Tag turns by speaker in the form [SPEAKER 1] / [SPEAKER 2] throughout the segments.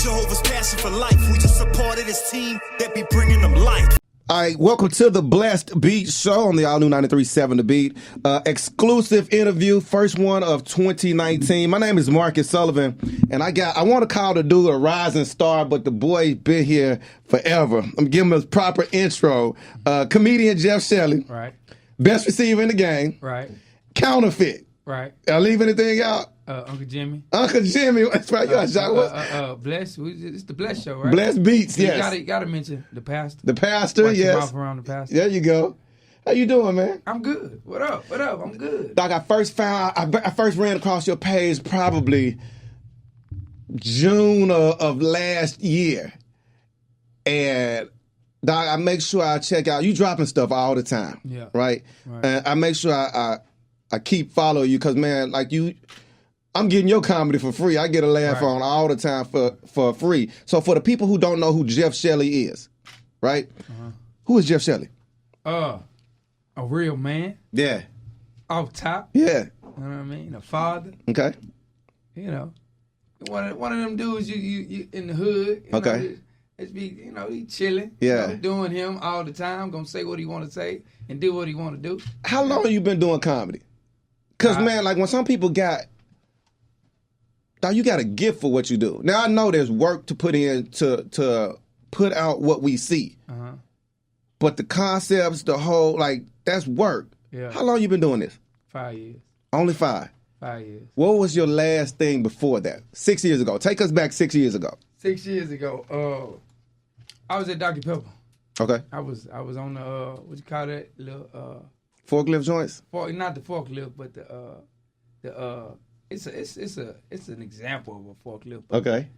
[SPEAKER 1] Jehovah's passion for life. We just supported this team that be bringing them life.
[SPEAKER 2] All right, welcome to the Blessed Beat Show on the all new 93.7 The Beat. Exclusive interview, first one of 2019. My name is Marcus Sullivan, and I want to call the dude a rising star, but the boy been here forever. I'm giving him a proper intro. Comedian Jeff Shelley.
[SPEAKER 3] Right.
[SPEAKER 2] Best receiver in the game.
[SPEAKER 3] Right.
[SPEAKER 2] Counterfeit.
[SPEAKER 3] Right.
[SPEAKER 2] I leave anything out?
[SPEAKER 3] Uncle Jimmy.
[SPEAKER 2] Uncle Jimmy. That's right.
[SPEAKER 3] Bless. It's the Bless Show, right?
[SPEAKER 2] Bless Beats, yes.
[SPEAKER 3] You gotta mention the pastor.
[SPEAKER 2] The pastor,
[SPEAKER 3] Watch your
[SPEAKER 2] yes.
[SPEAKER 3] mouth around the pastor.
[SPEAKER 2] There you go. How you doing, man?
[SPEAKER 3] I'm good. What up? I'm good.
[SPEAKER 2] Doc, I first ran across your page probably June of last year. And Doc, I make sure I check out. You dropping stuff all the time.
[SPEAKER 3] Yeah.
[SPEAKER 2] Right? And I make sure I keep following you because, man, like I'm getting your comedy for free. I get a laugh on all the time for free. So for the people who don't know who Jeff Shelley is, right? Who is Jeff Shelley?
[SPEAKER 3] A real man.
[SPEAKER 2] Yeah.
[SPEAKER 3] Off top.
[SPEAKER 2] Yeah.
[SPEAKER 3] You know what I mean? A father.
[SPEAKER 2] Okay.
[SPEAKER 3] You know, one of them dudes you in the hood. You
[SPEAKER 2] okay.
[SPEAKER 3] Know, it's be, he chilling.
[SPEAKER 2] Yeah.
[SPEAKER 3] Doing him all the time. Gonna say what he want to say and do what he want to do.
[SPEAKER 2] How long have you been doing comedy? Because, man, like when some people you got a gift for what you do. Now, I know there's work to put in to put out what we see. But the concepts, the whole, that's work.
[SPEAKER 3] Yeah.
[SPEAKER 2] How long you been doing this?
[SPEAKER 3] 5 years.
[SPEAKER 2] Only 5?
[SPEAKER 3] 5 years.
[SPEAKER 2] What was your last thing before that? 6 years ago. Take us back 6 years ago.
[SPEAKER 3] 6 years ago, I was at Dr. Pepper.
[SPEAKER 2] Okay.
[SPEAKER 3] I was on the, what you call that, little...
[SPEAKER 2] forklift joints?
[SPEAKER 3] Not the forklift, but it's an example of a forklift.
[SPEAKER 2] Okay.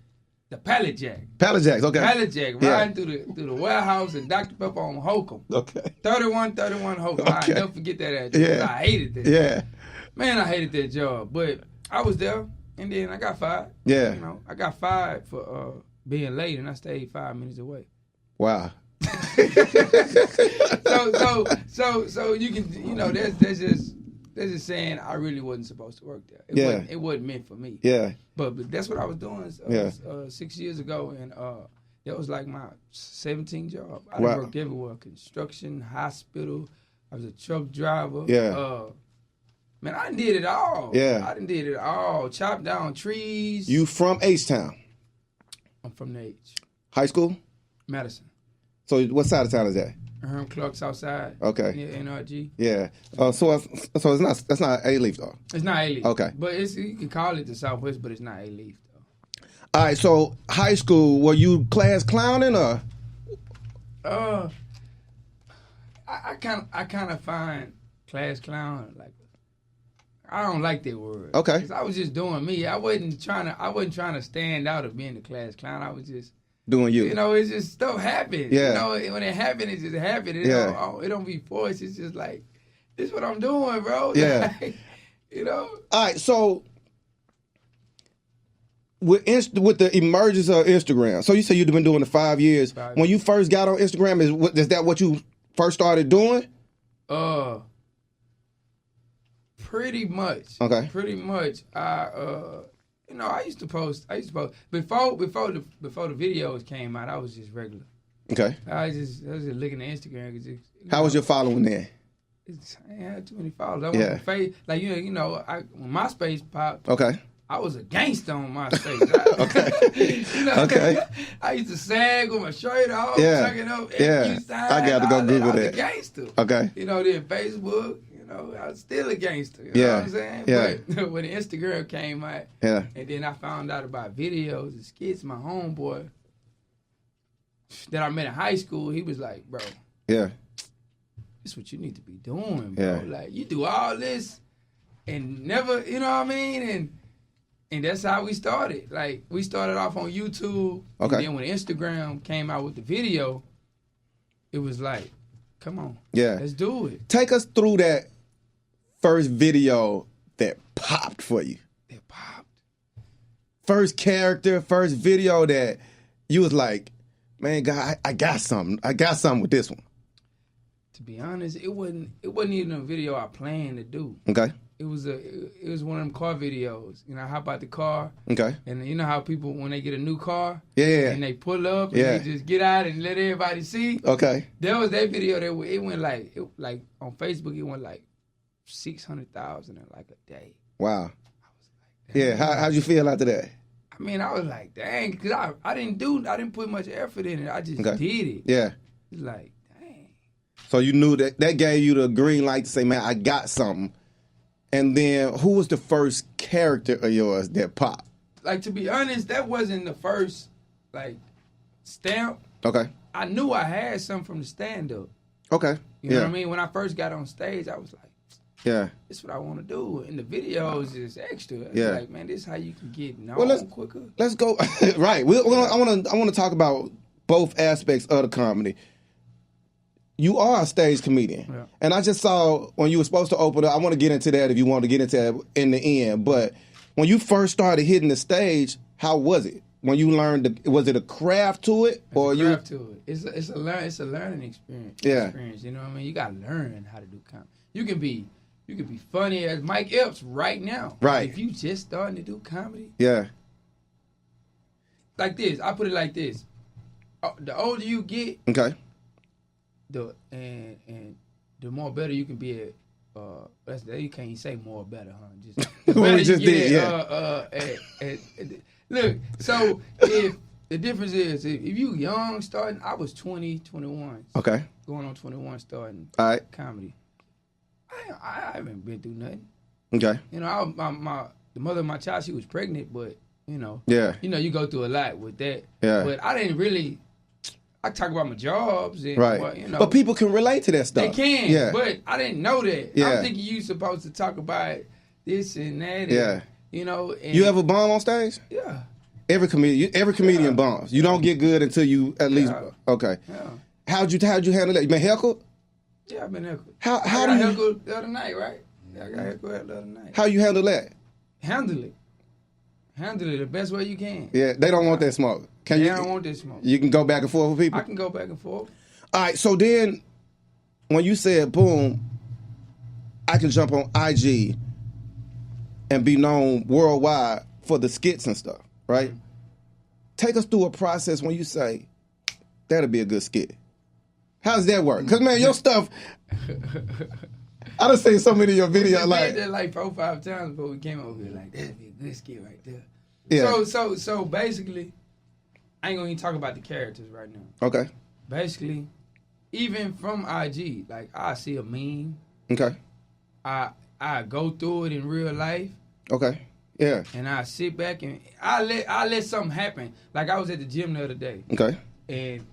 [SPEAKER 3] The pallet jack.
[SPEAKER 2] Pallet jacks, okay.
[SPEAKER 3] Pallet jack, riding through the warehouse and Dr. Pepper on Holcomb.
[SPEAKER 2] Okay.
[SPEAKER 3] 31 Holcomb.
[SPEAKER 2] Okay.
[SPEAKER 3] I'll never forget that address.
[SPEAKER 2] Yeah.
[SPEAKER 3] I hated that.
[SPEAKER 2] Yeah.
[SPEAKER 3] Man, I hated that job. But I was there, and then I got fired.
[SPEAKER 2] Yeah.
[SPEAKER 3] I got fired for being late, and I stayed 5 minutes away.
[SPEAKER 2] Wow.
[SPEAKER 3] So you can, that's just saying I really wasn't supposed to work there. It wasn't meant for me.
[SPEAKER 2] Yeah.
[SPEAKER 3] But that's what I was doing 6 years ago, and that was like my 17th job. I worked everywhere: construction, hospital. I was a truck driver.
[SPEAKER 2] Yeah.
[SPEAKER 3] Man, I did it all.
[SPEAKER 2] Yeah.
[SPEAKER 3] I did it all. Chopped down trees.
[SPEAKER 2] You from H-Town?
[SPEAKER 3] I'm from the H.
[SPEAKER 2] High school?
[SPEAKER 3] Madison.
[SPEAKER 2] So what side of town is that?
[SPEAKER 3] Clark's outside.
[SPEAKER 2] Okay.
[SPEAKER 3] Near NRG.
[SPEAKER 2] Yeah. So it's not, that's not A-Leaf though.
[SPEAKER 3] It's not A-Leaf.
[SPEAKER 2] Okay.
[SPEAKER 3] But you can call it the Southwest, but it's not A-Leaf though.
[SPEAKER 2] All right. So high school, were you class clowning or?
[SPEAKER 3] I kind of find class clown I don't like that word.
[SPEAKER 2] Okay.
[SPEAKER 3] 'Cause I was just doing me. I wasn't trying to stand out of being the class clown. I was just
[SPEAKER 2] doing you.
[SPEAKER 3] It's just stuff happens.
[SPEAKER 2] Yeah.
[SPEAKER 3] When it happens, it just happens. It don't be forced. It's just like, this is what I'm doing, bro.
[SPEAKER 2] Yeah.
[SPEAKER 3] All
[SPEAKER 2] right. So with the emergence of Instagram, so you say you've been doing it 5 years. When you first got on Instagram, is that what you first started doing?
[SPEAKER 3] Pretty much.
[SPEAKER 2] Okay.
[SPEAKER 3] Pretty much. I used to post before the videos came out. I was just regular.
[SPEAKER 2] Okay.
[SPEAKER 3] I was just looking at Instagram.
[SPEAKER 2] How was your following then?
[SPEAKER 3] I ain't had too many followers. When MySpace popped.
[SPEAKER 2] Okay.
[SPEAKER 3] I was a gangster on MySpace.
[SPEAKER 2] Okay. Okay.
[SPEAKER 3] I used to sag with my shirt off, tucking up.
[SPEAKER 2] Yeah. I got to go Google that.
[SPEAKER 3] I was a gangster.
[SPEAKER 2] Okay.
[SPEAKER 3] Then Facebook. I was still a gangster. You know what I'm saying?
[SPEAKER 2] Yeah.
[SPEAKER 3] But when the Instagram came out, and then I found out about videos and skits, my homeboy that I met in high school, he was like, bro, this is what you need to be doing, bro.
[SPEAKER 2] Yeah.
[SPEAKER 3] Like, you do all this and never, you know what I mean? And that's how we started. Like, we started off on YouTube.
[SPEAKER 2] Okay.
[SPEAKER 3] And then when Instagram came out with the video, it was like, come on.
[SPEAKER 2] Yeah.
[SPEAKER 3] Let's do it.
[SPEAKER 2] Take us through that first video that popped for you.
[SPEAKER 3] It popped.
[SPEAKER 2] First character, first video that you was like, man, God, I got something. I got something with this one.
[SPEAKER 3] To be honest, it wasn't even a video I planned to do.
[SPEAKER 2] Okay.
[SPEAKER 3] it was one of them car videos. You know, I hop out the car.
[SPEAKER 2] Okay.
[SPEAKER 3] And you know how people, when they get a new car,
[SPEAKER 2] yeah,
[SPEAKER 3] and they pull up and they just get out and let everybody see.
[SPEAKER 2] Okay.
[SPEAKER 3] There was that video that it went like on Facebook, it went like 600,000 in like a day.
[SPEAKER 2] Wow.
[SPEAKER 3] I was like, dang.
[SPEAKER 2] Yeah. How'd you feel after that?
[SPEAKER 3] I mean, I was like, dang, because I didn't put much effort in it. I just did it.
[SPEAKER 2] Yeah.
[SPEAKER 3] It's like, dang.
[SPEAKER 2] So you knew that gave you the green light to say, man, I got something. And then who was the first character of yours that popped?
[SPEAKER 3] Like, to be honest, that wasn't the first, like, stamp.
[SPEAKER 2] Okay.
[SPEAKER 3] I knew I had something from the stand-up.
[SPEAKER 2] Okay.
[SPEAKER 3] You know what I mean? When I first got on stage, I was like,
[SPEAKER 2] yeah,
[SPEAKER 3] this is what I want to do. And the videos is extra.
[SPEAKER 2] Yeah.
[SPEAKER 3] Like, man, this is how you can get known quicker.
[SPEAKER 2] Let's go. Right. I want to talk about both aspects of the comedy. You are a stage comedian. Yeah. And I just saw when you were supposed to open up, I want to get into that if you want to get into that in the end. But when you first started hitting the stage, how was it? When you learned, was it a craft to it?
[SPEAKER 3] To it. It's a learning experience.
[SPEAKER 2] Yeah.
[SPEAKER 3] You know what I mean? You got to learn how to do comedy. You can be funny as Mike Epps right now.
[SPEAKER 2] Right.
[SPEAKER 3] If you just starting to do comedy.
[SPEAKER 2] Yeah.
[SPEAKER 3] Like this. I put it like this. The older you get.
[SPEAKER 2] Okay.
[SPEAKER 3] And the more better you can be at, you can't say more better, huh? Just the better
[SPEAKER 2] just
[SPEAKER 3] you
[SPEAKER 2] did,
[SPEAKER 3] get look, so if the difference is if you young starting, I was 20, 21.
[SPEAKER 2] Okay.
[SPEAKER 3] Going on 21 starting comedy. I haven't been through nothing.
[SPEAKER 2] Okay.
[SPEAKER 3] You know, the mother of my child, she was pregnant, but
[SPEAKER 2] yeah.
[SPEAKER 3] You go through a lot with that.
[SPEAKER 2] Yeah.
[SPEAKER 3] But I didn't really. I talk about my jobs and
[SPEAKER 2] right. But people can relate to that stuff.
[SPEAKER 3] They can. Yeah. But I didn't know that.
[SPEAKER 2] Yeah.
[SPEAKER 3] I'm thinking you supposed to talk about this and that.
[SPEAKER 2] Yeah.
[SPEAKER 3] And, and
[SPEAKER 2] you ever bomb on stage?
[SPEAKER 3] Yeah.
[SPEAKER 2] Every comedian bombs. You don't get good until you at least okay.
[SPEAKER 3] Yeah.
[SPEAKER 2] How'd you handle that? You been heckled?
[SPEAKER 3] Yeah, I've been heckled.
[SPEAKER 2] How
[SPEAKER 3] I
[SPEAKER 2] do you
[SPEAKER 3] heckled the other night, right? Yeah, I got heckled the other night.
[SPEAKER 2] How you handle that?
[SPEAKER 3] Handle it the best way you can.
[SPEAKER 2] Yeah, they don't want that smoke.
[SPEAKER 3] They don't want that smoke.
[SPEAKER 2] You can go back and forth with people?
[SPEAKER 3] I can go back and forth.
[SPEAKER 2] All right, so then when you said, boom, I can jump on IG and be known worldwide for the skits and stuff, right? Mm-hmm. Take us through a process when you say, that'll be a good skit. How does that work? Because, man, your stuff, I done seen so many of your videos.
[SPEAKER 3] We did that like 4 or 5 times before we came over here. Like, that'd be a good skit right there. Yeah. So basically, I ain't gonna even talk about the characters right now.
[SPEAKER 2] Okay.
[SPEAKER 3] Basically, even from IG, like I see a meme.
[SPEAKER 2] Okay.
[SPEAKER 3] I go through it in real life.
[SPEAKER 2] Okay. Yeah.
[SPEAKER 3] And I sit back and I let something happen. Like I was at the gym the other day.
[SPEAKER 2] Okay.
[SPEAKER 3] And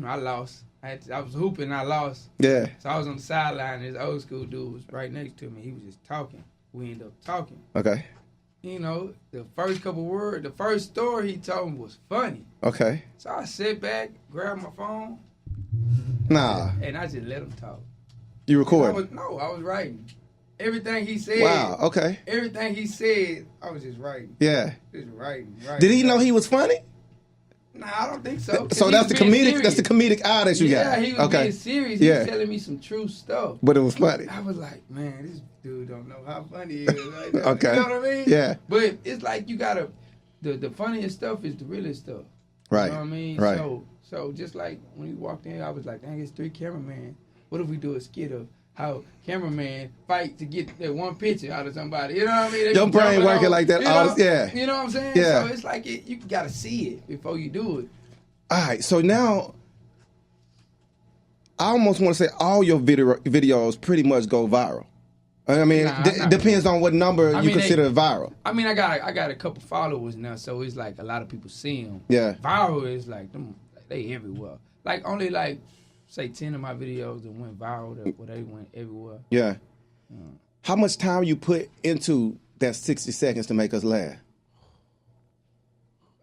[SPEAKER 3] I lost. I was hooping and I lost.
[SPEAKER 2] Yeah.
[SPEAKER 3] So I was on the sideline and this old school dude was right next to me. He was just talking. We ended up talking.
[SPEAKER 2] Okay.
[SPEAKER 3] The first couple words, the first story he told me was funny.
[SPEAKER 2] Okay.
[SPEAKER 3] So I sit back, grab my phone.
[SPEAKER 2] Nah.
[SPEAKER 3] And I just let him talk.
[SPEAKER 2] You recorded?
[SPEAKER 3] I was writing. Everything he said.
[SPEAKER 2] Wow, okay.
[SPEAKER 3] Everything he said, I was just writing.
[SPEAKER 2] Yeah.
[SPEAKER 3] Just writing.
[SPEAKER 2] Did he know he was funny?
[SPEAKER 3] Nah, I don't think so.
[SPEAKER 2] So that's the comedic eye that you got.
[SPEAKER 3] Yeah, he was being serious. He was telling me some true stuff.
[SPEAKER 2] But it was funny.
[SPEAKER 3] I was like, man, this dude don't know how funny he is. Right now.
[SPEAKER 2] Okay.
[SPEAKER 3] You know what I mean?
[SPEAKER 2] Yeah.
[SPEAKER 3] But it's like you gotta, the funniest stuff is the realest stuff.
[SPEAKER 2] Right.
[SPEAKER 3] You know what I mean?
[SPEAKER 2] Right.
[SPEAKER 3] So just like when we walked in, I was like, dang, it's 3 cameramen. What if we do a skit of how cameraman fight to get that one picture out of somebody? You know what I mean?
[SPEAKER 2] Your brain working like that. Yeah.
[SPEAKER 3] You know what I'm saying?
[SPEAKER 2] Yeah.
[SPEAKER 3] So it's like you gotta see it before you do it.
[SPEAKER 2] All right. So now, I almost want to say all your videos pretty much go viral. I mean, it depends on what number you consider viral.
[SPEAKER 3] I mean, I got a couple followers now, so it's like a lot of people see them.
[SPEAKER 2] Yeah.
[SPEAKER 3] Viral is like they everywhere. Like only like say 10 of my videos that went viral, they went everywhere.
[SPEAKER 2] Yeah. How much time you put into that 60 seconds to make us laugh?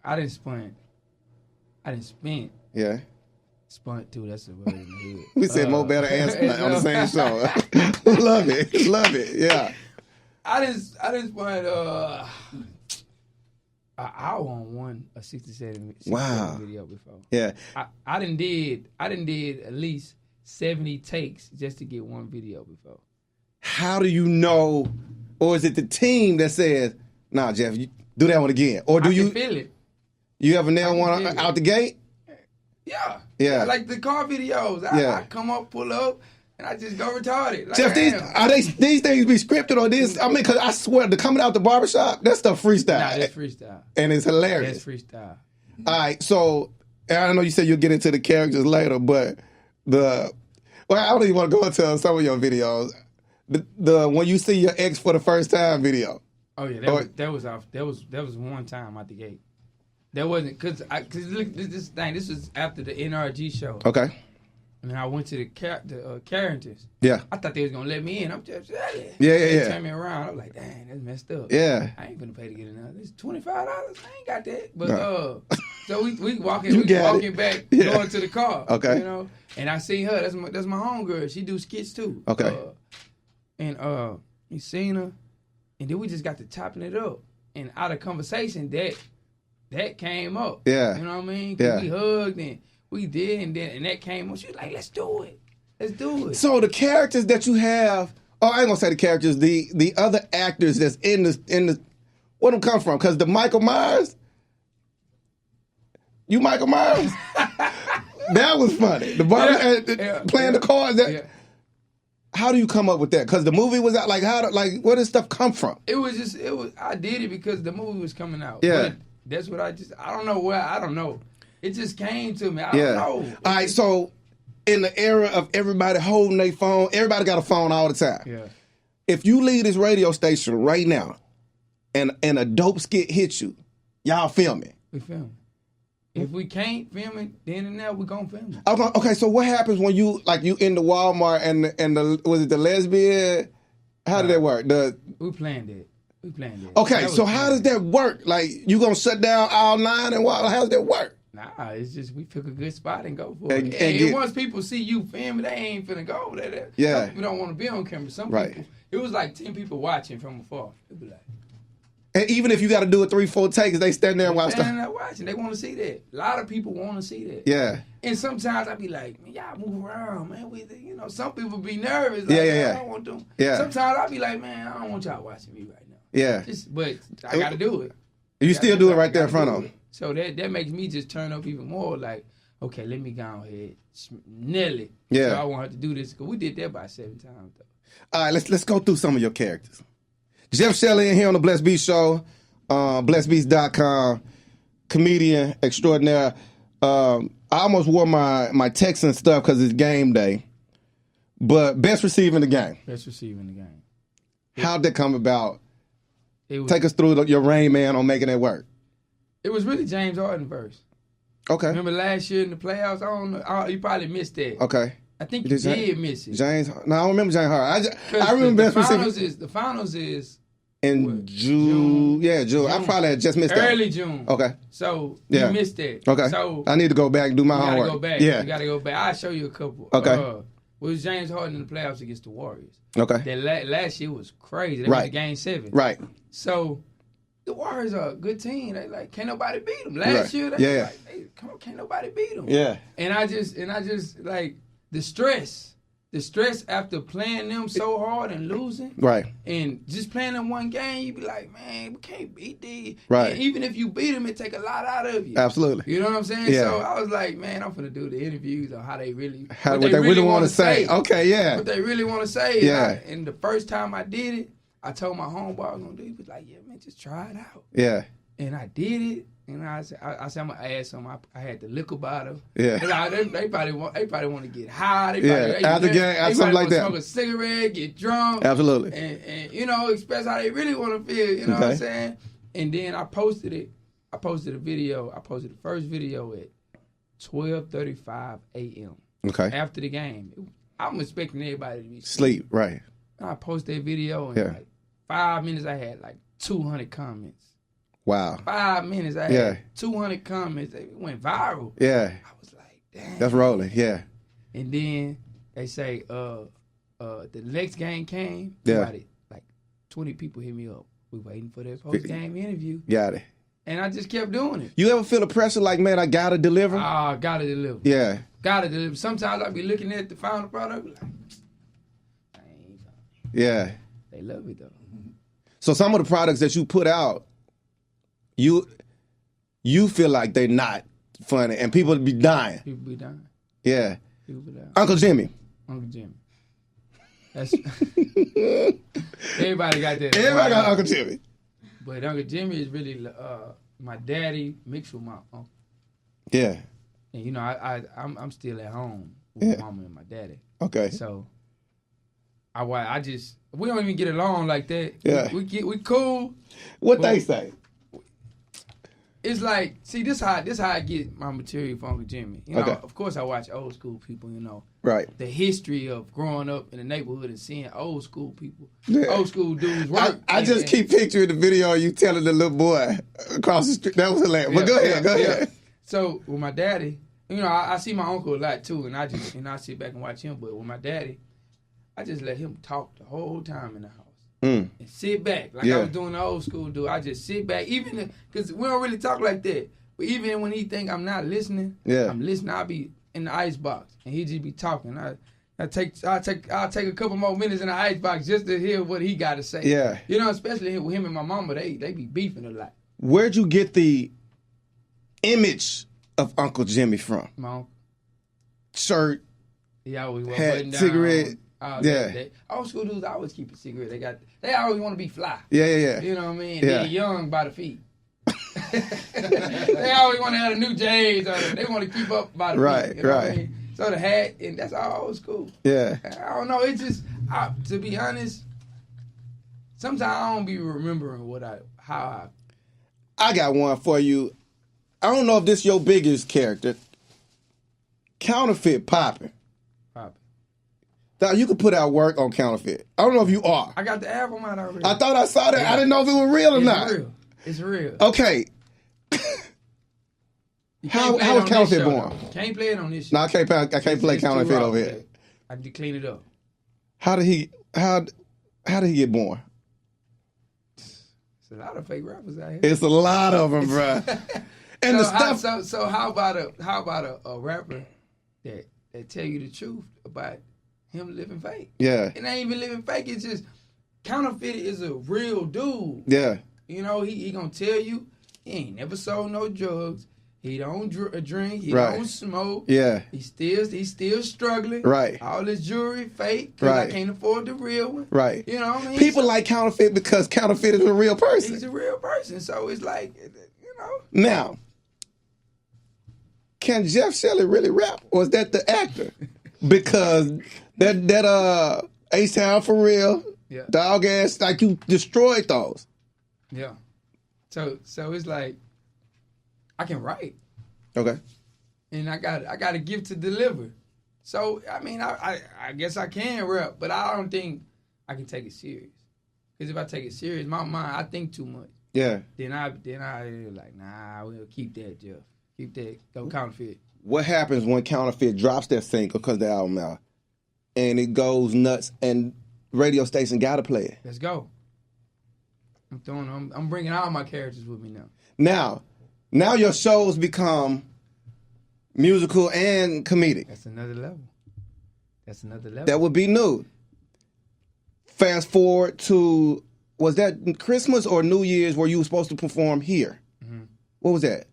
[SPEAKER 3] I didn't spend.
[SPEAKER 2] Yeah.
[SPEAKER 3] Spun too. That's a word in the head.
[SPEAKER 2] We said more better and spun on the same show. Love it. Yeah.
[SPEAKER 3] I didn't spend an hour on a 67 video before.
[SPEAKER 2] Yeah.
[SPEAKER 3] I done did at least 70 takes just to get one video before.
[SPEAKER 2] how do you know, or is it the team that says, nah, Jeff, you do that one again? Or do you
[SPEAKER 3] feel it?
[SPEAKER 2] You ever nail one out the gate?
[SPEAKER 3] Yeah.
[SPEAKER 2] Yeah.
[SPEAKER 3] Like the car videos. I come up, pull up, and I just go retarded. Like,
[SPEAKER 2] Jeff, these things be scripted or this? I mean, because I swear, coming out the barbershop, that stuff freestyle.
[SPEAKER 3] Nah, that's freestyle.
[SPEAKER 2] And it's hilarious.
[SPEAKER 3] That's freestyle.
[SPEAKER 2] All right, so I know you said you'll get into the characters later, but I don't even want to go into some of your videos. The when you see your ex for the first time video.
[SPEAKER 3] Oh yeah, that was one time out the gate. That wasn't because look, this was after the NRG show.
[SPEAKER 2] Okay.
[SPEAKER 3] And then I went to the characters.
[SPEAKER 2] Yeah.
[SPEAKER 3] I thought they was gonna let me in. I'm Jeff Shelley.
[SPEAKER 2] Yeah.
[SPEAKER 3] They turned me around. I was like, dang, that's messed up.
[SPEAKER 2] Yeah.
[SPEAKER 3] I ain't gonna pay to get another. It's $25. I ain't got that. But so we walking back, going to the car.
[SPEAKER 2] Okay.
[SPEAKER 3] You know, and I seen her. That's my homegirl. She do skits too.
[SPEAKER 2] Okay.
[SPEAKER 3] And we seen her, and then we just got to chopping it up. And out of conversation, that came up.
[SPEAKER 2] Yeah.
[SPEAKER 3] You know what I mean?
[SPEAKER 2] Yeah.
[SPEAKER 3] We hugged and we did, and that came up. She was like, let's do it. Let's do it.
[SPEAKER 2] So the characters that you have, I ain't gonna say the characters, the other actors that's in the where them come from? Because the Michael Myers, you Michael Myers? That was funny. The playing the cards. How do you come up with that? Because the movie was out. Like where does stuff come from?
[SPEAKER 3] I did it because the movie was coming out.
[SPEAKER 2] Yeah.
[SPEAKER 3] But that's what I don't know where, I don't know. It just came to me. I don't know.
[SPEAKER 2] All right, so in the era of everybody holding their phone, everybody got a phone all the time.
[SPEAKER 3] Yeah.
[SPEAKER 2] If you leave this radio station right now and a dope skit hits you, y'all film it.
[SPEAKER 3] We film it. If we can't film it, then and now we gonna film it.
[SPEAKER 2] Okay, so what happens when you in the Walmart and was it the lesbian? How did that work?
[SPEAKER 3] We planned it.
[SPEAKER 2] Okay, so how does that work? Like, you gonna shut down all 9 and what? How does that work?
[SPEAKER 3] Nah, it's just we pick a good spot and go for it. And once people see you filming, they ain't finna go over there.
[SPEAKER 2] Yeah.
[SPEAKER 3] Some people don't want to be on camera. Some people, it was like 10 people watching from afar. It'd be like,
[SPEAKER 2] and even if you got to do it 3-4 takes, they stand there and watch.
[SPEAKER 3] Standing there watching, they want to see that. A lot of people want to see that.
[SPEAKER 2] Yeah.
[SPEAKER 3] And sometimes I be like, man, y'all move around, man. Some people be nervous. Like,
[SPEAKER 2] yeah.
[SPEAKER 3] I don't want them.
[SPEAKER 2] Yeah.
[SPEAKER 3] Sometimes I be like, man, I don't want y'all watching me right now.
[SPEAKER 2] Yeah.
[SPEAKER 3] But I got to do it.
[SPEAKER 2] You still do it right there in front of them.
[SPEAKER 3] So that makes me just turn up even more. Like, okay, let me go ahead, nail it.
[SPEAKER 2] Yeah.
[SPEAKER 3] So I want her to do this because we did that about 7 times though.
[SPEAKER 2] All right, let's go through some of your characters. Jeff Shelley in here on the Blessed Beast Show, blessedbeast.com, comedian extraordinaire. I almost wore my Texan stuff because it's game day, but best receiver in the game.
[SPEAKER 3] Best receiver in the game.
[SPEAKER 2] How'd that come about? Take us through your Rain Man on making that work.
[SPEAKER 3] It was really James Harden first.
[SPEAKER 2] Okay.
[SPEAKER 3] Remember last year in the playoffs? I don't know. You probably missed that.
[SPEAKER 2] Okay.
[SPEAKER 3] I think you did miss it.
[SPEAKER 2] James. No, I don't remember James Harden. I remember best receiver.
[SPEAKER 3] The finals is
[SPEAKER 2] in June. Yeah, June. I probably had just missed that.
[SPEAKER 3] Early June.
[SPEAKER 2] Okay.
[SPEAKER 3] So you missed that.
[SPEAKER 2] Okay.
[SPEAKER 3] So
[SPEAKER 2] I need to go back and do my homework.
[SPEAKER 3] You gotta go back.
[SPEAKER 2] Yeah.
[SPEAKER 3] You gotta go back. I'll show you a couple.
[SPEAKER 2] Okay.
[SPEAKER 3] It was James Harden in the playoffs against the Warriors.
[SPEAKER 2] Okay.
[SPEAKER 3] That last year was crazy. They went to Game 7.
[SPEAKER 2] Right.
[SPEAKER 3] So the Warriors are a good team. They like can't nobody beat them. Last year, they like, hey, come on, can't nobody beat them.
[SPEAKER 2] Yeah.
[SPEAKER 3] And I just like the stress after playing them so hard and losing.
[SPEAKER 2] Right.
[SPEAKER 3] And just playing them one game, you be like, man, we can't beat these.
[SPEAKER 2] Right.
[SPEAKER 3] And even if you beat them, it take a lot out of you.
[SPEAKER 2] Absolutely.
[SPEAKER 3] You know what I'm saying?
[SPEAKER 2] Yeah.
[SPEAKER 3] So I was like, man, I'm finna do the interviews on how they really,
[SPEAKER 2] what they really want to say. Okay, yeah.
[SPEAKER 3] What they really want to say.
[SPEAKER 2] Yeah.
[SPEAKER 3] And the first time I did it, I told my homeboy I was gonna do it. He was like, yeah, man, just try it out.
[SPEAKER 2] Yeah.
[SPEAKER 3] And I did it. And I said I'm gonna add some. I had the liquor bottle.
[SPEAKER 2] Yeah.
[SPEAKER 3] They probably want to get high.
[SPEAKER 2] After game, something like that.
[SPEAKER 3] Smoke a cigarette, get drunk.
[SPEAKER 2] Absolutely.
[SPEAKER 3] And express how they really want to feel. You know what I'm saying? And then I posted it. I posted a video. I posted the first video at 12:35 a.m.
[SPEAKER 2] Okay.
[SPEAKER 3] After the game, I'm expecting everybody to be
[SPEAKER 2] sleep. Right.
[SPEAKER 3] And I posted that video and like 5 minutes, I had like 200 comments.
[SPEAKER 2] Wow.
[SPEAKER 3] 5 minutes, I had 200 comments. It went viral.
[SPEAKER 2] Yeah.
[SPEAKER 3] I was like, damn.
[SPEAKER 2] That's rolling. Yeah.
[SPEAKER 3] And then they say, the next game came.
[SPEAKER 2] Yeah.
[SPEAKER 3] Like 20 people hit me up. We waiting for their post-game interview.
[SPEAKER 2] Got it.
[SPEAKER 3] And I just kept doing it.
[SPEAKER 2] You ever feel the pressure like, man, I gotta deliver?
[SPEAKER 3] Gotta deliver.
[SPEAKER 2] Yeah.
[SPEAKER 3] Gotta deliver. Sometimes I be looking at the final product like,
[SPEAKER 2] Yeah.
[SPEAKER 3] They love it though.
[SPEAKER 2] So some of the products that you put out, you feel like they're not funny, and people be dying.
[SPEAKER 3] People be dying.
[SPEAKER 2] Yeah.
[SPEAKER 3] People be dying.
[SPEAKER 2] Uncle Jimmy.
[SPEAKER 3] Uncle Jimmy. That's everybody got that.
[SPEAKER 2] Everybody got Uncle Jimmy.
[SPEAKER 3] But Uncle Jimmy is really my daddy mixed with my uncle.
[SPEAKER 2] Yeah.
[SPEAKER 3] And you know, I'm still at home with my mama and my daddy.
[SPEAKER 2] Okay.
[SPEAKER 3] So I just we don't even get along like that.
[SPEAKER 2] Yeah.
[SPEAKER 3] We cool.
[SPEAKER 2] What they say?
[SPEAKER 3] It's like, see, this how I get my material from Uncle Jimmy. You know, of course I watch old school people, you know.
[SPEAKER 2] Right.
[SPEAKER 3] The history of growing up in the neighborhood and seeing old school people.
[SPEAKER 2] Yeah.
[SPEAKER 3] Old school dudes work.
[SPEAKER 2] I just keep picturing the video of you telling the little boy across the street. That was hilarious. But go ahead.
[SPEAKER 3] So with my daddy, you know, I see my uncle a lot too, and I sit back and watch him. But with my daddy, I just let him talk the whole time in the house. And sit back like I was doing the old school dude. I just sit back, even because we don't really talk like that. But even when he think I'm not listening, I'm listening. I'll be in the ice box and he just be talking. I'll take a couple more minutes in the ice box just to hear what he got to say. Yeah, you know, especially with him and my mama, they be beefing a lot.
[SPEAKER 2] Where'd you get the image of Uncle Jimmy from?
[SPEAKER 3] My uncle.
[SPEAKER 2] Shirt.
[SPEAKER 3] He always
[SPEAKER 2] had cigarette.
[SPEAKER 3] Old school dudes always keep a cigarette. They always want to be fly.
[SPEAKER 2] Yeah.
[SPEAKER 3] You know what I mean? They're young by the feet. They always want to have a new J's, or they want to keep up by the feet. You know what I mean? So the hat, and that's all old school. Yeah. I don't know. It's just, to be honest, sometimes I don't be remembering how
[SPEAKER 2] I got one for you. I don't know if this your biggest character. Counterfeit Poppin'. Now, you could put out work on Counterfeit. I don't know if you are.
[SPEAKER 3] I got the album out already.
[SPEAKER 2] I thought I saw that. I didn't know if it was real or not.
[SPEAKER 3] It's real.
[SPEAKER 2] Okay. How was Counterfeit born?
[SPEAKER 3] Can't play it on this show.
[SPEAKER 2] No, I can't play Counterfeit over here.
[SPEAKER 3] I need to clean it up.
[SPEAKER 2] How did he get born?
[SPEAKER 3] It's a lot of fake rappers out here.
[SPEAKER 2] It's a lot of them, bro. And
[SPEAKER 3] so how about a rapper that tell you the truth about him living fake? Yeah. It ain't even living fake. It's just Counterfeit is a real dude. Yeah. You know, he gonna tell you he ain't never sold no drugs. He don't drink. He don't smoke. Yeah. He's still struggling. Right. All his jewelry fake because I can't afford the real one. Right. You know what I mean?
[SPEAKER 2] People like Counterfeit because Counterfeit is a real person.
[SPEAKER 3] He's a real person. So it's like, you know.
[SPEAKER 2] Now, can Jeff Shelley really rap, or is that the actor? Because that H-Town for real, Dog Ass, like you destroyed those.
[SPEAKER 3] Yeah. So it's like I can write.
[SPEAKER 2] Okay.
[SPEAKER 3] And I got a gift to deliver. So I mean I guess I can rap, but I don't think I can take it serious. Because if I take it serious, my mind, I think too much. Yeah. Then I like, nah, we'll keep that, Jeff. Keep that. Go Counterfeit.
[SPEAKER 2] What happens when Counterfeit drops that single because the album out, and it goes nuts, and radio station gotta play it?
[SPEAKER 3] Let's go. I'm bringing all my characters with me now.
[SPEAKER 2] Now your shows become musical and comedic.
[SPEAKER 3] That's another level.
[SPEAKER 2] That would be new. Fast forward to, was that Christmas or New Year's where you were supposed to perform here? Mm-hmm. What was that?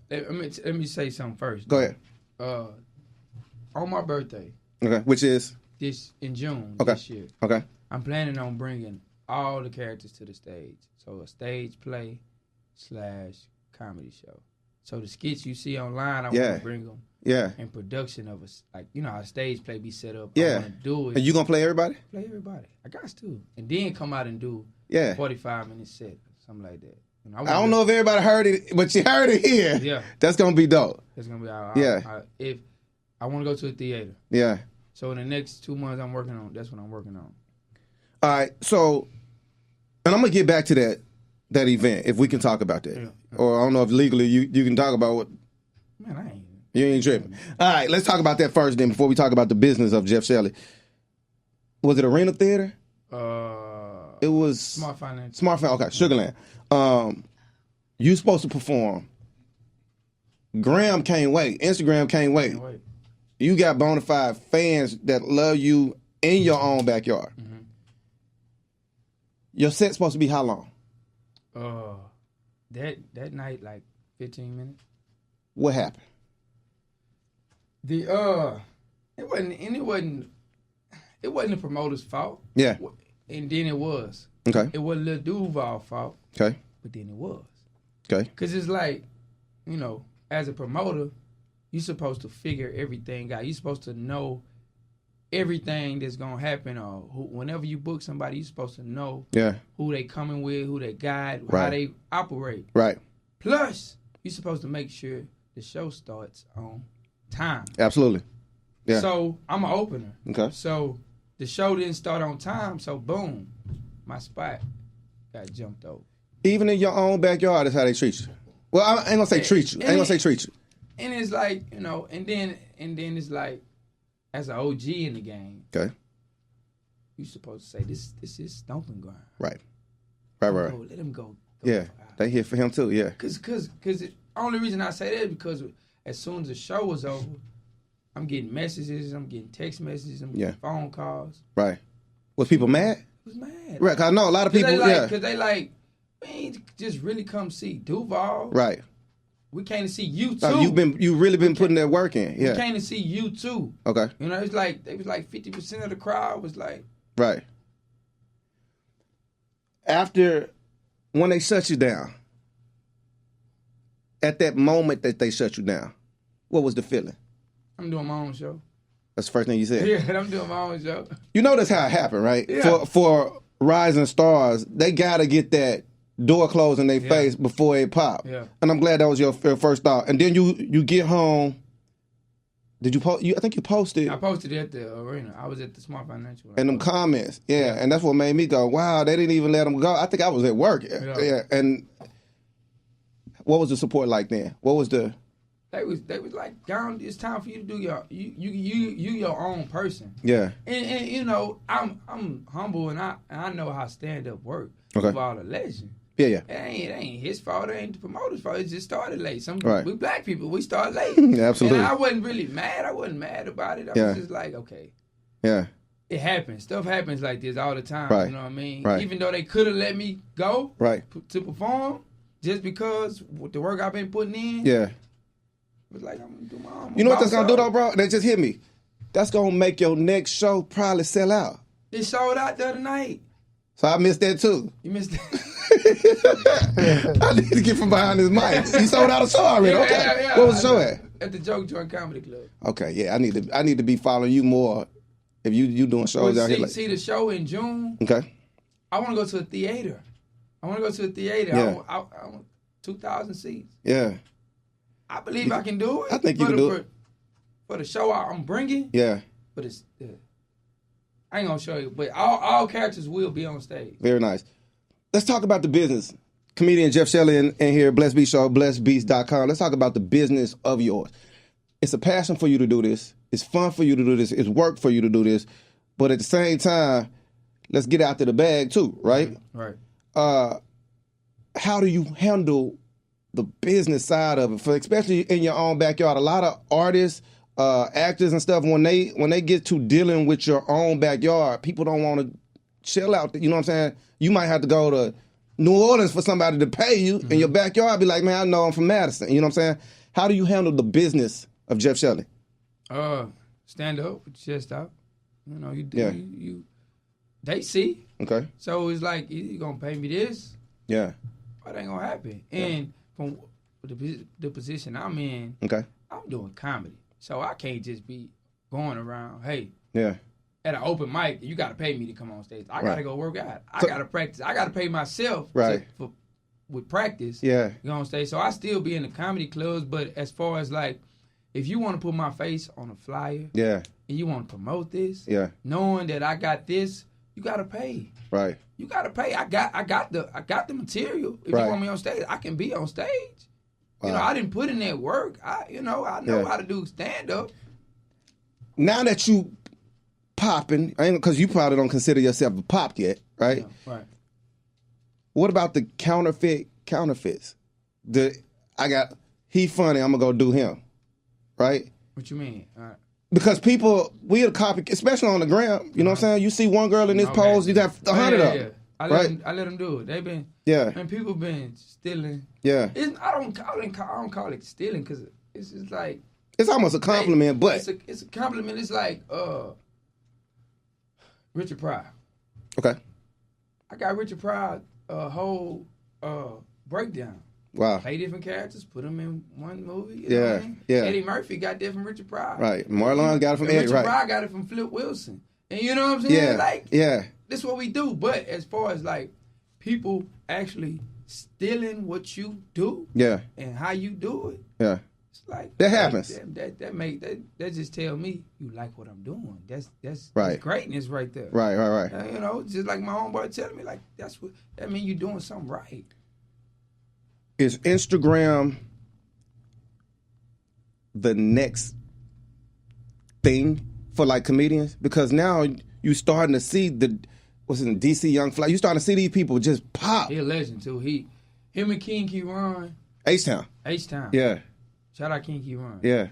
[SPEAKER 3] Let me say something first.
[SPEAKER 2] Go ahead.
[SPEAKER 3] On my birthday.
[SPEAKER 2] Okay, which is?
[SPEAKER 3] This in June this year.
[SPEAKER 2] Okay.
[SPEAKER 3] I'm planning on bringing all the characters to the stage. So a stage play / comedy show. So the skits you see online, I want to bring them. Yeah. And production of how a stage play be set up. I want to do it.
[SPEAKER 2] And you gonna play everybody?
[SPEAKER 3] Play everybody. I got to. And then come out and do 45-minute set, something like that.
[SPEAKER 2] I don't know if everybody heard it, but you heard it here. Yeah. That's gonna be dope.
[SPEAKER 3] That's gonna be if I want to go to a theater. Yeah. So in the next 2 months, that's what I'm working on.
[SPEAKER 2] All right. So, and I'm gonna get back to that event if we can talk about that, or I don't know if legally you can talk about what.
[SPEAKER 3] Man,
[SPEAKER 2] you ain't tripping. All right, let's talk about that first, then before we talk about the business of Jeff Shelley. Was it Arena Theater? It was
[SPEAKER 3] Smart Finance.
[SPEAKER 2] Smart Finance. Okay, Sugarland. You supposed to perform. Graham can't wait. Instagram can't wait. You got bona fide fans that love you in your own backyard. Mm-hmm. Your set's supposed to be how long?
[SPEAKER 3] That night, like 15 minutes.
[SPEAKER 2] What happened?
[SPEAKER 3] It wasn't the promoter's fault.
[SPEAKER 2] Yeah.
[SPEAKER 3] And then it was.
[SPEAKER 2] Okay.
[SPEAKER 3] It wasn't Lil Duval's fault.
[SPEAKER 2] Okay.
[SPEAKER 3] But then it was.
[SPEAKER 2] Okay.
[SPEAKER 3] Because it's like, as a promoter, you're supposed to figure everything out. You're supposed to know everything that's going to happen. Or whenever you book somebody, you're supposed to know who they coming with, who they guide, how they operate.
[SPEAKER 2] Right.
[SPEAKER 3] Plus, you're supposed to make sure the show starts on time.
[SPEAKER 2] Absolutely. Yeah.
[SPEAKER 3] So, I'm an opener.
[SPEAKER 2] Okay.
[SPEAKER 3] So, the show didn't start on time, so boom, my spot got jumped over.
[SPEAKER 2] Even in your own backyard, that's how they treat you. Well, I ain't gonna say treat you. I ain't gonna say treat you.
[SPEAKER 3] And it's like, and then it's like, as an OG in the game,
[SPEAKER 2] okay,
[SPEAKER 3] you supposed to say this is stomping ground.
[SPEAKER 2] Right.
[SPEAKER 3] Let him go.
[SPEAKER 2] Yeah, they here for him too. Yeah.
[SPEAKER 3] Cause the only reason I say that is because as soon as the show was over, I'm getting messages, I'm getting text messages, I'm getting phone calls.
[SPEAKER 2] Right. Was people mad?
[SPEAKER 3] Was mad.
[SPEAKER 2] Right. Cause I know a lot of people.
[SPEAKER 3] Because they like, we ain't just really come see Duval.
[SPEAKER 2] Right.
[SPEAKER 3] We came to see you too.
[SPEAKER 2] You really been putting that work in. Yeah.
[SPEAKER 3] We came to see you too.
[SPEAKER 2] Okay.
[SPEAKER 3] It's like it was like 50% of the crowd was like.
[SPEAKER 2] Right. After when they shut you down, at that moment that they shut you down, what was the feeling?
[SPEAKER 3] I'm doing my own show.
[SPEAKER 2] That's the first thing you said.
[SPEAKER 3] Yeah, I'm doing my own show.
[SPEAKER 2] You know that's how it happened, right?
[SPEAKER 3] Yeah.
[SPEAKER 2] For rising stars, they gotta get that door closed in their face before it pop.
[SPEAKER 3] Yeah.
[SPEAKER 2] And I'm glad that was your first thought. And then you get home. Did you post? I think you posted.
[SPEAKER 3] I posted it at the arena. I was at the Smart Financial.
[SPEAKER 2] And them comments, and that's what made me go, wow, they didn't even let them go. I think I was at work. Yeah. And what was the support like then? What was the? They was
[SPEAKER 3] like, down. It's time for you to do your own person.
[SPEAKER 2] Yeah.
[SPEAKER 3] And I'm humble and I know how stand up work.
[SPEAKER 2] Okay.
[SPEAKER 3] Of all the legend.
[SPEAKER 2] Yeah.
[SPEAKER 3] It ain't his fault. It ain't the promoter's fault. It just started late. We black people, we start late.
[SPEAKER 2] Absolutely.
[SPEAKER 3] And I wasn't really mad. I wasn't mad about it. I was just like, okay.
[SPEAKER 2] Yeah.
[SPEAKER 3] It happens. Stuff happens like this all the time.
[SPEAKER 2] Right.
[SPEAKER 3] You know what I mean?
[SPEAKER 2] Right.
[SPEAKER 3] Even though they could have let me go to perform, just because with the work I've been putting in.
[SPEAKER 2] Yeah.
[SPEAKER 3] It was like, I'm going to do my own.
[SPEAKER 2] You know what that's going to do though, bro? That just hit me. That's going to make your next show probably sell out.
[SPEAKER 3] It sold out the other night.
[SPEAKER 2] So I missed that too.
[SPEAKER 3] You missed that?
[SPEAKER 2] I need to get from behind this mic. You sold out a show already. Okay.
[SPEAKER 3] Yeah.
[SPEAKER 2] What was the show at?
[SPEAKER 3] At the Joke Joint Comedy Club.
[SPEAKER 2] Okay, yeah. I need to be following you more. If you doing shows out here.
[SPEAKER 3] See the show in June.
[SPEAKER 2] Okay.
[SPEAKER 3] I want to go to a theater.
[SPEAKER 2] Yeah.
[SPEAKER 3] I want 2,000 seats.
[SPEAKER 2] Yeah.
[SPEAKER 3] I believe I can do it.
[SPEAKER 2] I think you can do it.
[SPEAKER 3] For the show I'm bringing.
[SPEAKER 2] Yeah.
[SPEAKER 3] But it's. I ain't gonna show you, but all characters will be on stage.
[SPEAKER 2] Very nice. Let's talk about the business. Comedian Jeff Shelley in here, Blessed Beast Show, blessedbeast.com. Let's talk about the business of yours. It's a passion for you to do this. It's fun for you to do this. It's work for you to do this. But at the same time, let's get out to the bag too, right?
[SPEAKER 3] Right.
[SPEAKER 2] How do you handle the business side of it, especially in your own backyard? A lot of artists, actors and stuff, when they get to dealing with your own backyard, people don't want to chill out. You know what I'm saying? You might have to go to New Orleans for somebody to pay you in your backyard. Be like, man, I know I'm from Madison. You know what I'm saying? How do you handle the business of Jeff Shelley?
[SPEAKER 3] Stand up, with your chest out. You they see.
[SPEAKER 2] Okay.
[SPEAKER 3] So it's like, you gonna pay me this?
[SPEAKER 2] Yeah.
[SPEAKER 3] It ain't gonna happen. And from the position I'm in,
[SPEAKER 2] okay,
[SPEAKER 3] I'm doing comedy. So I can't just be going around, hey,
[SPEAKER 2] at
[SPEAKER 3] an open mic, you got to pay me to come on stage. I got to go work out. I got to practice. I got to pay myself with practice.
[SPEAKER 2] Yeah.
[SPEAKER 3] Go on stage. So I still be in the comedy clubs, but as far as like, if you want to put my face on a flyer, and you want to promote this, knowing that I got this, you got to pay.
[SPEAKER 2] Right.
[SPEAKER 3] You got to pay. I got the material. If you want me on stage, I can be on stage. Wow. I didn't put in that work. I know how to do stand-up.
[SPEAKER 2] Now that you popping, because you probably don't consider yourself a pop yet, right?
[SPEAKER 3] Yeah, right.
[SPEAKER 2] What about the counterfeits? He funny, I'm going to go do him, right?
[SPEAKER 3] What you mean?
[SPEAKER 2] Because people, we are copy, especially on the gram, you know what I'm saying? You see one girl in this pose, you got 100 of them.
[SPEAKER 3] I let them do it. They've been and people been stealing.
[SPEAKER 2] Yeah.
[SPEAKER 3] I don't call it stealing because it's just like
[SPEAKER 2] it's almost a compliment, but
[SPEAKER 3] it's a compliment. It's like Richard Pryor.
[SPEAKER 2] Okay.
[SPEAKER 3] I got Richard Pryor whole breakdown.
[SPEAKER 2] Wow.
[SPEAKER 3] Play different characters, put them in one movie. You
[SPEAKER 2] know
[SPEAKER 3] what I mean?
[SPEAKER 2] Yeah.
[SPEAKER 3] Eddie Murphy got that from Richard Pryor.
[SPEAKER 2] Right. Marlon got it from Eddie.
[SPEAKER 3] Richard
[SPEAKER 2] Right.
[SPEAKER 3] Pryor got it from Flip Wilson. And you know what I'm saying?
[SPEAKER 2] Yeah.
[SPEAKER 3] This is what we do. But as far as like people actually stealing what you do, and how you do it, it's like
[SPEAKER 2] that happens.
[SPEAKER 3] That just tell me you like what I'm doing. That's
[SPEAKER 2] right.
[SPEAKER 3] Greatness right there.
[SPEAKER 2] Right.
[SPEAKER 3] You know, just like my homeboy telling me, like that mean you doing something right.
[SPEAKER 2] Is Instagram the next thing for like comedians? Because now you starting to see DC Young Fly. You starting to see these people just pop.
[SPEAKER 3] He a legend too. Him and King Ron.
[SPEAKER 2] H-Town. Yeah.
[SPEAKER 3] Shout out King Ron.
[SPEAKER 2] Yeah.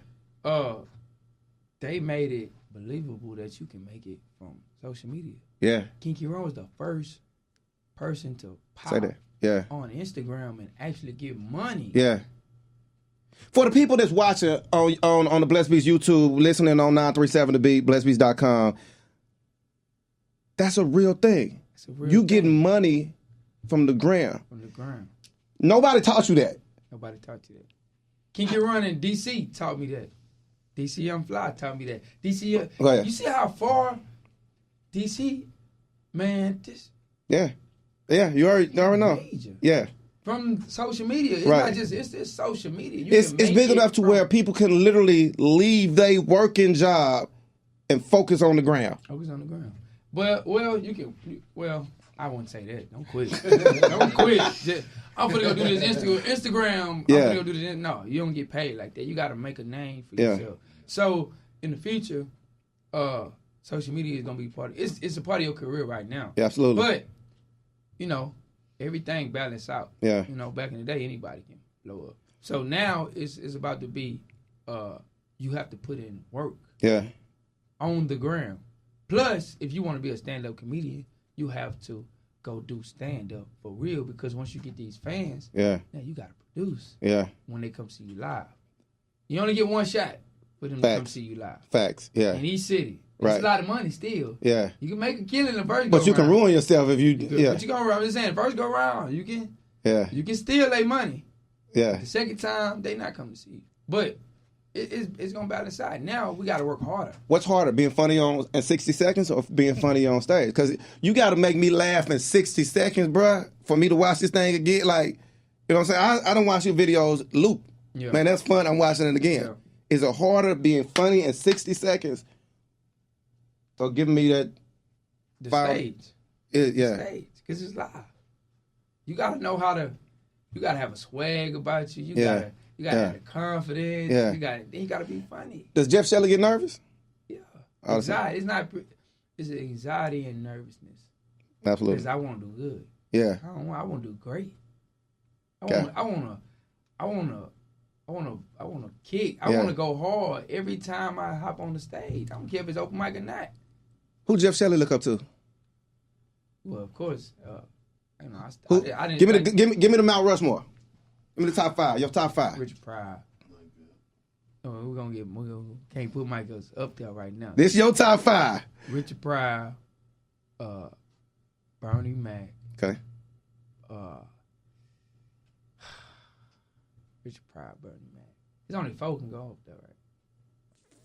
[SPEAKER 3] They made it believable that you can make it from social media.
[SPEAKER 2] Yeah.
[SPEAKER 3] King Ron was the first person to pop on Instagram and actually get money.
[SPEAKER 2] Yeah. For the people that's watching on the Blessed Beats YouTube, listening on 937 The Beat, blessedbeats.com, that's a real thing. You getting money from the gram. Nobody taught you that.
[SPEAKER 3] Nobody taught you that. King Ron in DC taught me that. DC Young Fly taught me that. DC, you see how far DC, man, this.
[SPEAKER 2] Yeah, you already know.
[SPEAKER 3] Major.
[SPEAKER 2] Yeah.
[SPEAKER 3] From social media. It's not just, it's social media.
[SPEAKER 2] It's big enough to where people can literally leave their working job and focus on the ground.
[SPEAKER 3] Focus on the ground. Well, I wouldn't say that. Don't quit. Don't quit. I'm gonna go do this Instagram. I'm gonna go do this. No, you don't get paid like that. You got to make a name for yourself. So in the future, social media is gonna be part of it. It's a part of your career right now.
[SPEAKER 2] Yeah, absolutely.
[SPEAKER 3] But you know, everything balanced out.
[SPEAKER 2] Yeah.
[SPEAKER 3] You know, back in the day, anybody can blow up. So now it's about to be, you have to put in work.
[SPEAKER 2] Yeah.
[SPEAKER 3] On the ground. Plus, if you want to be a stand-up comedian, you have to go do stand-up for real, because once you get these fans, now you got to produce when they come see you live. You only get one shot for them to come see you live.
[SPEAKER 2] Facts, yeah.
[SPEAKER 3] In each city. It's a lot of money still.
[SPEAKER 2] Yeah.
[SPEAKER 3] You can make a killing the first
[SPEAKER 2] But you can ruin yourself if you,
[SPEAKER 3] But you go around, I'm just saying, first go around, you can steal their money.
[SPEAKER 2] Yeah.
[SPEAKER 3] The second time, they not come to see you. But it's going to balance out. Now, we got to work harder.
[SPEAKER 2] What's harder, being funny in 60 seconds or being funny on stage? Because you got to make me laugh in 60 seconds, bruh, for me to watch this thing again. Like, you know what I'm saying? I don't watch your videos loop. Yeah. Man, that's fun. I'm watching it again. Yeah. Is it harder being funny in 60 seconds? So give me that.
[SPEAKER 3] The stage.
[SPEAKER 2] The
[SPEAKER 3] stage. Because it's live. You got to know how to, you got to have a swag about you. You got to have the confidence.
[SPEAKER 2] Yeah.
[SPEAKER 3] You got to be funny.
[SPEAKER 2] Does Jeff Shelley get nervous?
[SPEAKER 3] Yeah. Anxiety. It's anxiety and nervousness.
[SPEAKER 2] Absolutely.
[SPEAKER 3] Because I want to do good.
[SPEAKER 2] Yeah.
[SPEAKER 3] I want to do great. I want to kick. I want to go hard every time I hop on the stage. I don't care if it's open mic or not.
[SPEAKER 2] Who Jeff Shelley look up to?
[SPEAKER 3] Well, of course, I didn't.
[SPEAKER 2] Give me the Mount Rushmore. Give me the top 5. Your top 5.
[SPEAKER 3] Richard Pryor. Oh, can't put Michael up there right now.
[SPEAKER 2] This your top 5.
[SPEAKER 3] Richard Pryor, Bernie Mac.
[SPEAKER 2] Okay.
[SPEAKER 3] Richard Pryor, Bernie Mac. There's only 4 can go up there, right?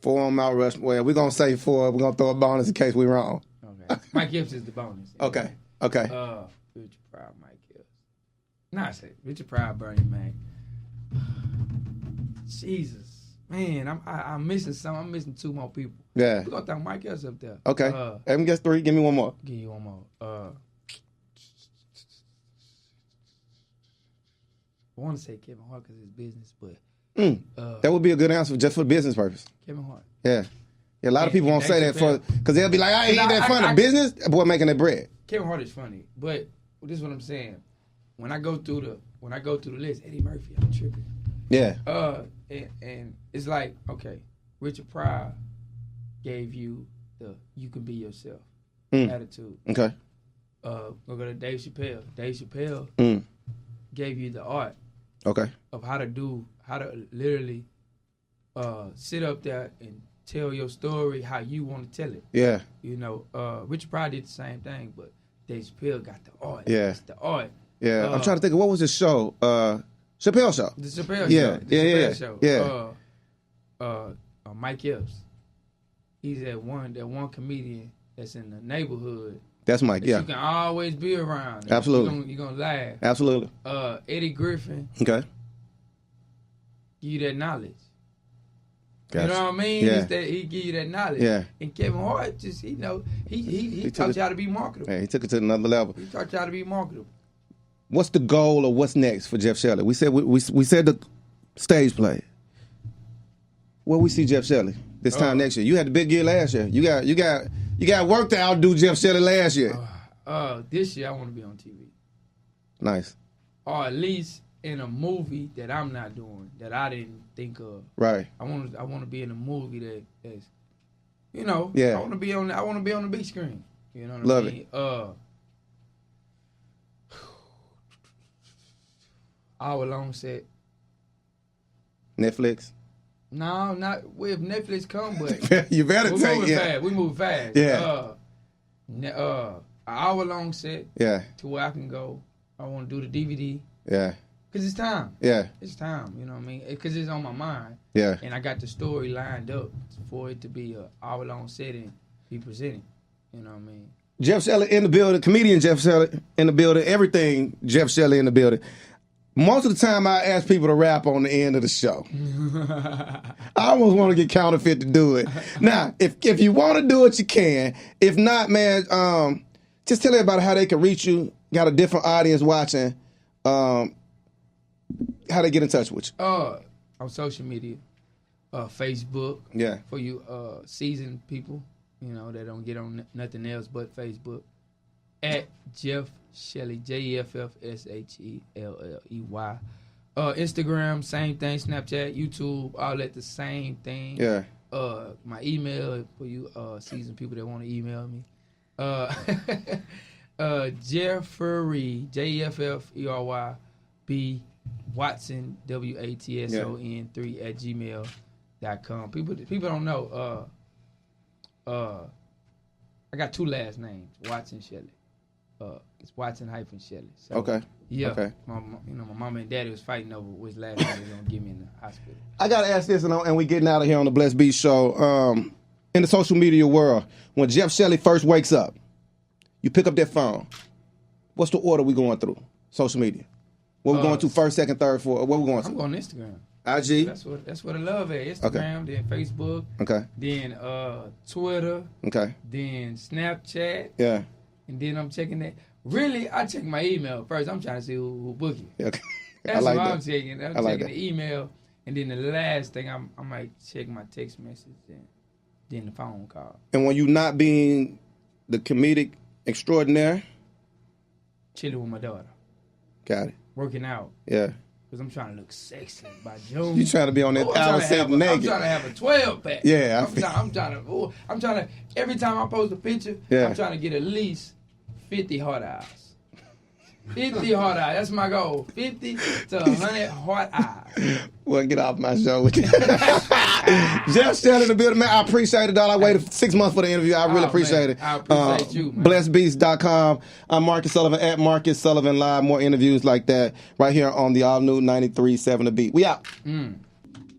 [SPEAKER 2] 4 on Mount Rushmore. Well, we're gonna say 4. We're gonna throw a bonus in case we're wrong.
[SPEAKER 3] Okay. Mike Gibbs is the bonus.
[SPEAKER 2] Okay.
[SPEAKER 3] Richard Pryor, Mike Gibbs. I say Richard Pryor, Bernie Mac. Jesus, man, I'm missing some. I'm missing 2 more people.
[SPEAKER 2] Yeah.
[SPEAKER 3] We're gonna throw Mike Gibbs up there.
[SPEAKER 2] Okay. Let me guess 3. Give me one more.
[SPEAKER 3] Give you one more. I want to say Kevin Hart because it's business, but
[SPEAKER 2] that would be a good answer just for business purpose.
[SPEAKER 3] Kevin Hart.
[SPEAKER 2] Yeah. A lot of people won't say that because they'll be like, I ain't that funny. Business, boy, making that bread.
[SPEAKER 3] Kevin Hart is funny, but this is what I'm saying. When I go through the list, Eddie Murphy, I'm tripping.
[SPEAKER 2] Yeah.
[SPEAKER 3] And it's like, okay, Richard Pryor gave you the you can be yourself attitude.
[SPEAKER 2] Okay.
[SPEAKER 3] go to Dave Chappelle. Dave Chappelle gave you the art of how to literally sit up there and tell your story how you want to tell it.
[SPEAKER 2] Yeah.
[SPEAKER 3] You know, Richard Pryor did the same thing, but Dave Chappelle got the art.
[SPEAKER 2] Yeah.
[SPEAKER 3] It's the art.
[SPEAKER 2] Yeah. I'm trying to think of what was his show? Chappelle Show.
[SPEAKER 3] The Chappelle
[SPEAKER 2] Show.
[SPEAKER 3] The Chappelle Show.
[SPEAKER 2] Yeah.
[SPEAKER 3] Mike Epps. He's that one comedian that's in the neighborhood.
[SPEAKER 2] That's Mike,
[SPEAKER 3] You can always be around.
[SPEAKER 2] Absolutely.
[SPEAKER 3] You're gonna laugh.
[SPEAKER 2] Absolutely.
[SPEAKER 3] Eddie Griffin.
[SPEAKER 2] Okay.
[SPEAKER 3] Give you that knowledge.
[SPEAKER 2] Gotcha.
[SPEAKER 3] You know what I mean?
[SPEAKER 2] Yeah.
[SPEAKER 3] He give you that knowledge.
[SPEAKER 2] Yeah.
[SPEAKER 3] And Kevin Hart just, he taught you how to be marketable.
[SPEAKER 2] Yeah, he took it to another level.
[SPEAKER 3] He taught you how to be marketable.
[SPEAKER 2] What's the goal or what's next for Jeff Shelley? We said we said the stage play. Where we see Jeff Shelley this time next year? You had the big year last year. You got work to outdo Jeff Shelley last year.
[SPEAKER 3] This year I want to be on TV.
[SPEAKER 2] Nice.
[SPEAKER 3] Or at least in a movie that I'm not doing, that I didn't think of.
[SPEAKER 2] Right.
[SPEAKER 3] I want to be in a movie that's, you know.
[SPEAKER 2] Yeah.
[SPEAKER 3] I want to be on the big screen. You know what
[SPEAKER 2] Love
[SPEAKER 3] I mean?
[SPEAKER 2] it.
[SPEAKER 3] Hour-long set.
[SPEAKER 2] Netflix.
[SPEAKER 3] No, not if Netflix come, but
[SPEAKER 2] you better take it.
[SPEAKER 3] Fast. We move fast.
[SPEAKER 2] Yeah.
[SPEAKER 3] An hour-long set.
[SPEAKER 2] Yeah.
[SPEAKER 3] To where I can go. I want to do the DVD.
[SPEAKER 2] Yeah.
[SPEAKER 3] Cause it's time.
[SPEAKER 2] Yeah.
[SPEAKER 3] It's time. You know what I mean? Cause it's on my mind.
[SPEAKER 2] Yeah.
[SPEAKER 3] And I got the story lined up for it to be an hour-long set and be presented. You know what I mean?
[SPEAKER 2] Jeff Shelley in the building. Comedian Jeff Shelley in the building. Everything Jeff Shelley in the building. Most of the time, I ask people to rap on the end of the show. I almost want to get counterfeit to do it. Now, if you want to do it, you can. If not, man, just tell everybody how they can reach you. Got a different audience watching. How they get in touch with you?
[SPEAKER 3] On social media, Facebook.
[SPEAKER 2] Yeah.
[SPEAKER 3] For you seasoned people, you know, that don't get on nothing else but Facebook. At Jeff Shelley, JeffShelley. Instagram, same thing. Snapchat, YouTube, all that the same thing.
[SPEAKER 2] Yeah.
[SPEAKER 3] My email for you seasoned people that want to email me. Jeffery, JFFERY Watson, WATSON 3 at gmail.com. People don't know. I got two last names, Watson Shelly. It's Watson-Shelley. So,
[SPEAKER 2] okay.
[SPEAKER 3] Yeah.
[SPEAKER 2] Okay.
[SPEAKER 3] My mama and daddy was fighting over which last name they gonna give me in the hospital.
[SPEAKER 2] I gotta ask this, and we getting out of here on the Blessed Beat Show. In the social media world, when Jeff Shelley first wakes up, you pick up that phone. What's the order we going through? Social media. What we going to first, second, third, fourth? What we going to?
[SPEAKER 3] I'm going to Instagram.
[SPEAKER 2] IG.
[SPEAKER 3] That's what I love at. Instagram, then Facebook.
[SPEAKER 2] Okay.
[SPEAKER 3] Then Twitter.
[SPEAKER 2] Okay.
[SPEAKER 3] Then Snapchat.
[SPEAKER 2] Yeah.
[SPEAKER 3] And then I'm checking that. Really, I check my email first. I'm trying to see who book it.
[SPEAKER 2] Okay.
[SPEAKER 3] That's
[SPEAKER 2] like
[SPEAKER 3] what
[SPEAKER 2] that.
[SPEAKER 3] I'm checking. I'm checking the email, and then the last thing I might check my text message, and then the phone call.
[SPEAKER 2] And when you not being the comedic extraordinaire,
[SPEAKER 3] chilling with my daughter.
[SPEAKER 2] Got it.
[SPEAKER 3] Working out.
[SPEAKER 2] Yeah.
[SPEAKER 3] Because I'm trying to look sexy by June.
[SPEAKER 2] You trying to be on that hour set naked.
[SPEAKER 3] I'm trying to have a 12-pack.
[SPEAKER 2] Yeah.
[SPEAKER 3] I'm trying to, every time I post a picture, I'm trying to get at least 50 hard eyes. 50 hard eyes. That's my goal. 50 to 100 hard eyes.
[SPEAKER 2] Well, get off my show with you. Jeff Shelley in the building, man. I appreciate it, dog. I waited 6 months for the interview. I really appreciate it.
[SPEAKER 3] I appreciate you, man.
[SPEAKER 2] BlessedBeats.com. I'm Marcus Sullivan at Marcus Sullivan Live. More interviews like that right here on the all-new 93.7 The Beat. We out.